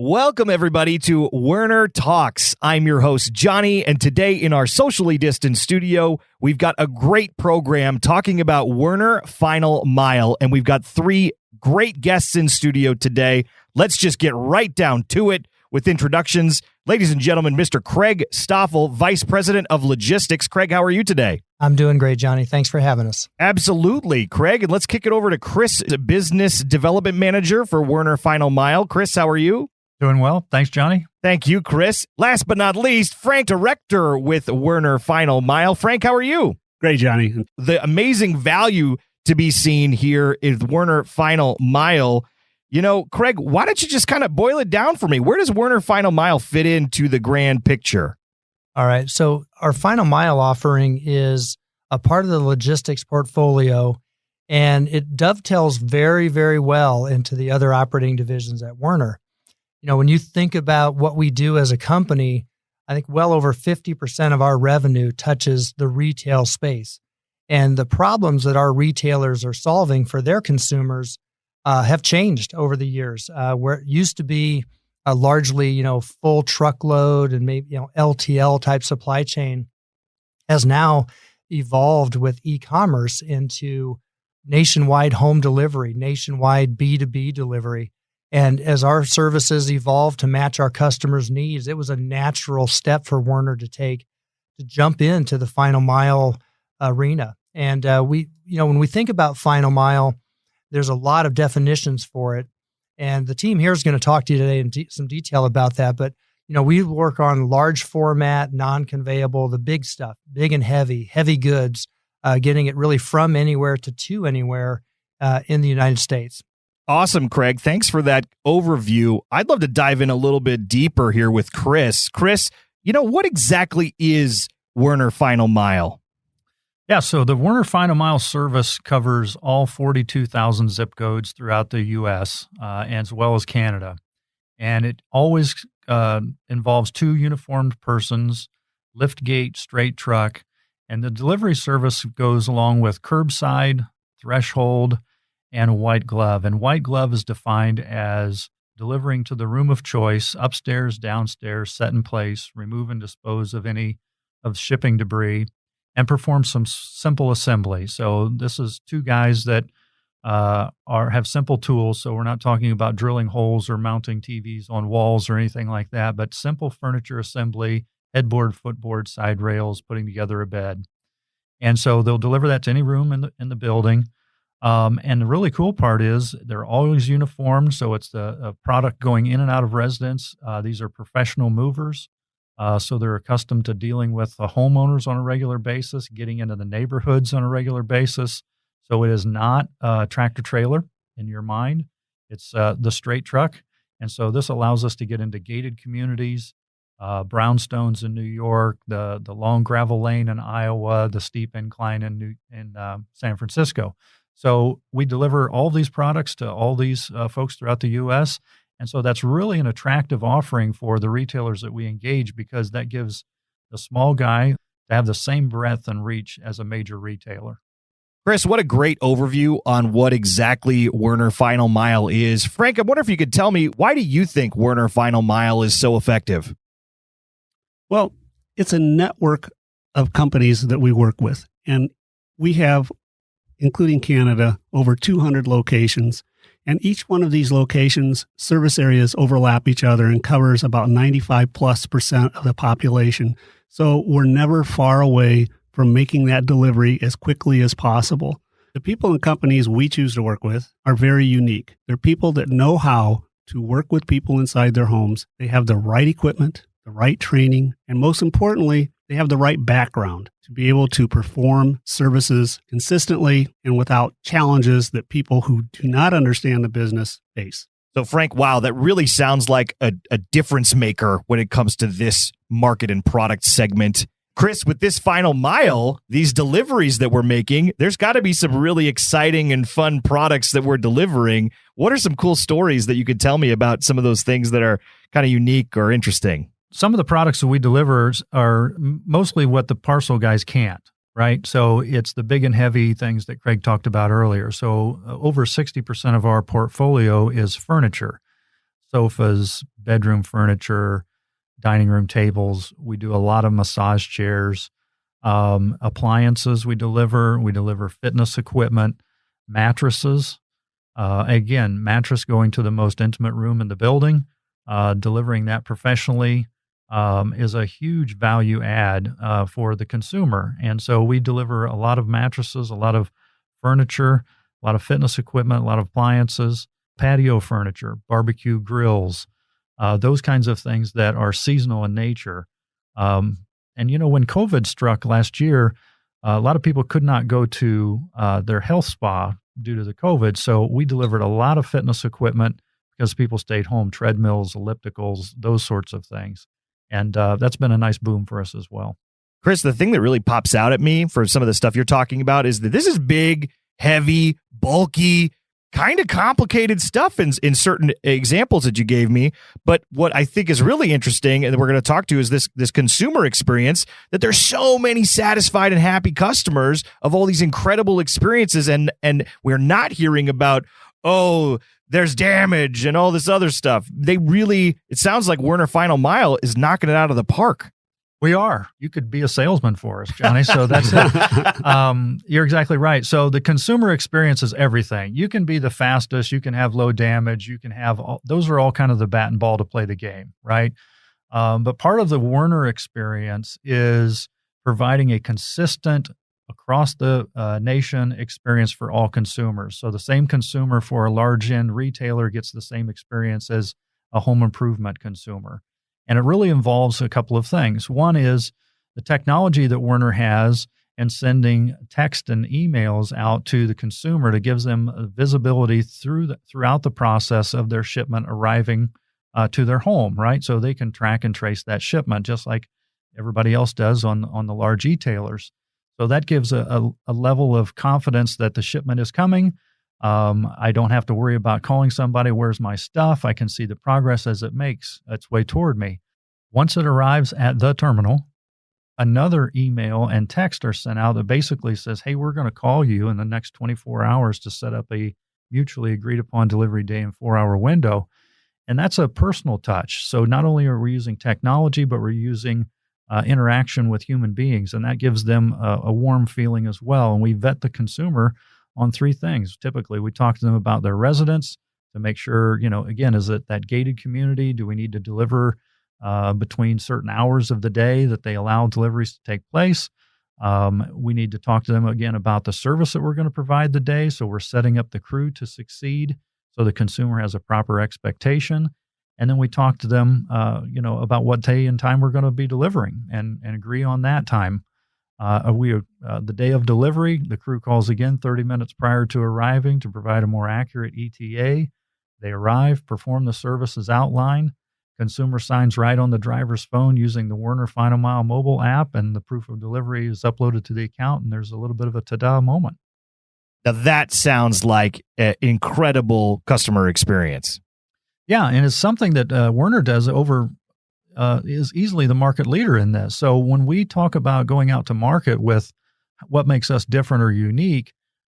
Welcome, everybody, to Werner Talks. I'm your host, Johnny, and today in our socially distanced studio, we've got a great program talking about Werner Final Mile, and we've got three great guests in studio today. Let's just get right down to it with introductions. Ladies and gentlemen, Mr. Craig Stoffel, Vice President of Logistics. Craig, how are you today? I'm doing great, Johnny. Thanks for having us. Absolutely, Craig. And let's kick it over to Chris, Business Development Manager for Werner Final Mile. Chris, how are you? Doing well. Thanks, Johnny. Thank you, Chris. Last but not least, Frank, Director with Werner Final Mile. Frank, how are you? Great, Johnny. The amazing value to be seen here is Werner Final Mile. You know, Craig, why don't you just kind of boil it down for me? Where does Werner Final Mile fit into the grand picture? All right. So our Final Mile offering is a part of the logistics portfolio, and it dovetails very, very well into the other operating divisions at Werner. You know, when you think about what we do as a company, I think well over 50% of our revenue touches the retail space. And the problems that our retailers are solving for their consumers have changed over the years. Where it used to be a largely, full truckload and maybe, LTL type supply chain has now evolved with e-commerce into nationwide home delivery, nationwide B2B delivery. And as our services evolve to match our customers' needs, it was a natural step for Werner to take to jump into the Final Mile arena. And when we think about Final Mile, there's a lot of definitions for it. And the team here is going to talk to you today in some detail about that. But, we work on large format, non-conveyable, the big stuff, big and heavy goods, getting it really from anywhere to anywhere in the United States. Awesome, Craig. Thanks for that overview. I'd love to dive in a little bit deeper here with Chris. Chris, what exactly is Werner Final Mile? Yeah, so the Werner Final Mile service covers all 42,000 zip codes throughout the U.S. As well as Canada. And it always involves two uniformed persons, lift gate, straight truck, and the delivery service goes along with curbside, threshold, and a white glove. And white glove is defined as delivering to the room of choice, upstairs, downstairs, set in place, remove and dispose of any of shipping debris, and perform some simple assembly. So this is two guys that have simple tools. So we're not talking about drilling holes or mounting TVs on walls or anything like that, but simple furniture assembly, headboard, footboard, side rails, putting together a bed. And so they'll deliver that to any room in the building. And the really cool part is they're always uniformed, so it's the product going in and out of residence. These are professional movers, so they're accustomed to dealing with the homeowners on a regular basis, getting into the neighborhoods on a regular basis. So it is not a tractor trailer in your mind. It's the straight truck. And so this allows us to get into gated communities, brownstones in New York, the long gravel lane in Iowa, the steep incline in San Francisco. So we deliver all these products to all these folks throughout the U.S., and so that's really an attractive offering for the retailers that we engage because that gives the small guy to have the same breadth and reach as a major retailer. Chris, what a great overview on what exactly Werner Final Mile is. Frank, I wonder if you could tell me, why do you think Werner Final Mile is so effective? Well, it's a network of companies that we work with, and we have, including Canada, over 200 locations. And each one of these locations, service areas overlap each other and covers about 95+% of the population. So we're never far away from making that delivery as quickly as possible. The people and companies we choose to work with are very unique. They're people that know how to work with people inside their homes. They have the right equipment, the right training, and most importantly, they have the right background to be able to perform services consistently and without challenges that people who do not understand the business face. So, Frank, wow, that really sounds like a difference maker when it comes to this market and product segment. Chris, with this Final Mile, these deliveries that we're making, there's got to be some really exciting and fun products that we're delivering. What are some cool stories that you could tell me about some of those things that are kind of unique or interesting? Some of the products that we deliver are mostly what the parcel guys can't, right? So it's the big and heavy things that Craig talked about earlier. So over 60% of our portfolio is furniture. sofas, bedroom furniture, dining room tables. We do a lot of massage chairs, appliances we deliver fitness equipment, mattresses. Again, mattress going to the most intimate room in the building, delivering that professionally is a huge value add for the consumer. And so we deliver a lot of mattresses, a lot of furniture, a lot of fitness equipment, a lot of appliances, patio furniture, barbecue grills, those kinds of things that are seasonal in nature. And, when COVID struck last year, a lot of people could not go to their health spa due to the COVID. So we delivered a lot of fitness equipment because people stayed home, treadmills, ellipticals, those sorts of things. And that's been a nice boom for us as well. Chris, the thing that really pops out at me for some of the stuff you're talking about is that this is big, heavy, bulky, kind of complicated stuff in certain examples that you gave me. But what I think is really interesting and that we're going to talk to is this consumer experience, that there's so many satisfied and happy customers of all these incredible experiences. And we're not hearing about, oh, there's damage and all this other stuff. It sounds like Werner Final Mile is knocking it out of the park. We are. You could be a salesman for us, Johnny. So that's it. You're exactly right. So the consumer experience is everything. You can be the fastest. You can have low damage. You can have those are all kind of the bat and ball to play the game, right? But part of the Werner experience is providing a consistent across the nation experience for all consumers. So the same consumer for a large end retailer gets the same experience as a home improvement consumer. And it really involves a couple of things. One is the technology that Werner has and sending text and emails out to the consumer to give them visibility throughout the process of their shipment arriving to their home, right? So they can track and trace that shipment just like everybody else does on the large e-tailers. So that gives a level of confidence that the shipment is coming. I don't have to worry about calling somebody, where's my stuff? I can see the progress as it makes its way toward me. Once it arrives at the terminal, another email and text are sent out that basically says, hey, we're going to call you in the next 24 hours to set up a mutually agreed upon delivery day and 4-hour window. And that's a personal touch. So not only are we using technology, but we're using interaction with human beings, and that gives them a warm feeling as well. And we vet the consumer on 3 things. Typically, we talk to them about their residence to make sure, again, is it that gated community? Do we need to deliver between certain hours of the day that they allow deliveries to take place? We need to talk to them again about the service that we're going to provide the day. So we're setting up the crew to succeed so the consumer has a proper expectation. And then we talk to them, about what day and time we're going to be delivering and agree on that time. The day of delivery, the crew calls again 30 minutes prior to arriving to provide a more accurate ETA. They arrive, perform the service as outlined. Consumer signs right on the driver's phone using the Werner Final Mile mobile app, and the proof of delivery is uploaded to the account, and there's a little bit of a ta-da moment. Now that sounds like an incredible customer experience. Yeah, and it's something that Werner does is easily the market leader in this. So when we talk about going out to market with what makes us different or unique,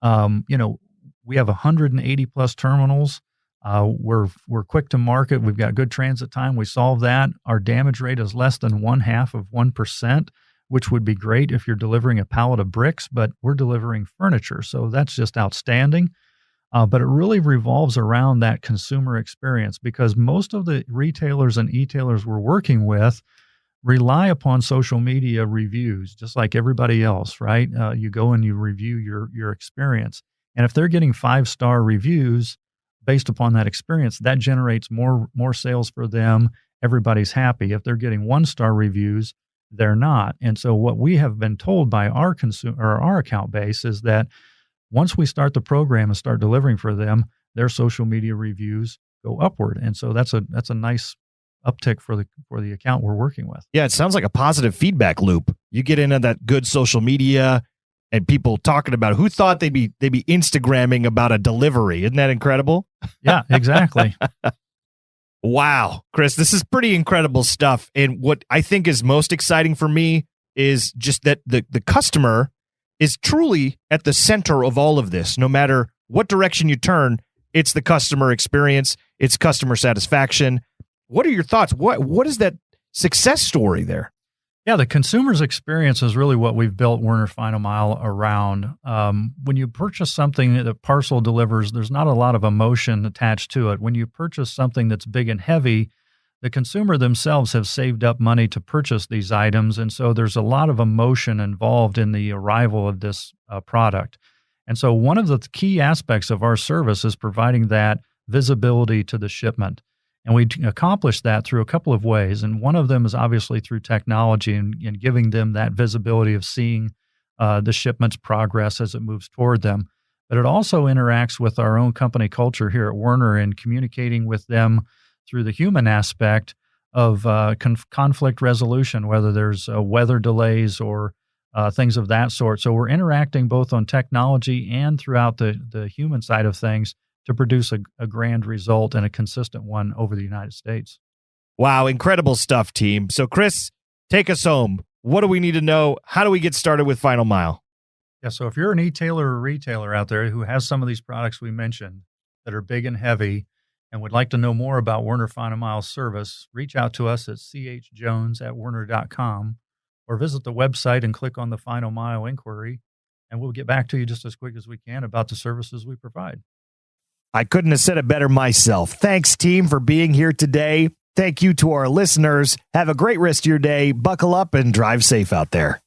we have 180 plus terminals. We're quick to market. We've got good transit time. We solve that. Our damage rate is less than 0.5%, which would be great if you're delivering a pallet of bricks, but we're delivering furniture. So that's just outstanding. But it really revolves around that consumer experience because most of the retailers and e-tailers we're working with rely upon social media reviews, just like everybody else, right? You go and you review your experience. And if they're getting 5-star reviews based upon that experience, that generates more sales for them. Everybody's happy. If they're getting 1-star reviews, they're not. And so what we have been told by our account base is that once we start the program and start delivering for them, their social media reviews go upward. And so that's a nice uptick for the account we're working with. Yeah, it sounds like a positive feedback loop. You get into that good social media and people talking about who thought they'd be Instagramming about a delivery. Isn't that incredible? Yeah, exactly. Wow, Chris, this is pretty incredible stuff. And what I think is most exciting for me is just that the customer is truly at the center of all of this. No matter what direction you turn, it's the customer experience. it's customer satisfaction. What are your thoughts? What is that success story there? Yeah, the consumer's experience is really what we've built Werner Final Mile around. When you purchase something that a parcel delivers, there's not a lot of emotion attached to it. When you purchase something that's big and heavy, the consumer themselves have saved up money to purchase these items, and so there's a lot of emotion involved in the arrival of this product. And so one of the key aspects of our service is providing that visibility to the shipment. And we accomplish that through a couple of ways. And one of them is obviously through technology and giving them that visibility of seeing the shipment's progress as it moves toward them. But it also interacts with our own company culture here at Werner and communicating with them through the human aspect of conflict resolution, whether there's weather delays or things of that sort. So we're interacting both on technology and throughout the human side of things to produce a grand result and a consistent one over the United States. Wow, incredible stuff, team. So, Chris, take us home. What do we need to know? How do we get started with Final Mile? Yeah, so if you're an e-tailer or retailer out there who has some of these products we mentioned that are big and heavy and would like to know more about Werner Final Mile service, reach out to us at chjones@werner.com or visit the website and click on the Final Mile inquiry, and we'll get back to you just as quick as we can about the services we provide. I couldn't have said it better myself. Thanks, team, for being here today. Thank you to our listeners. Have a great rest of your day. Buckle up and drive safe out there.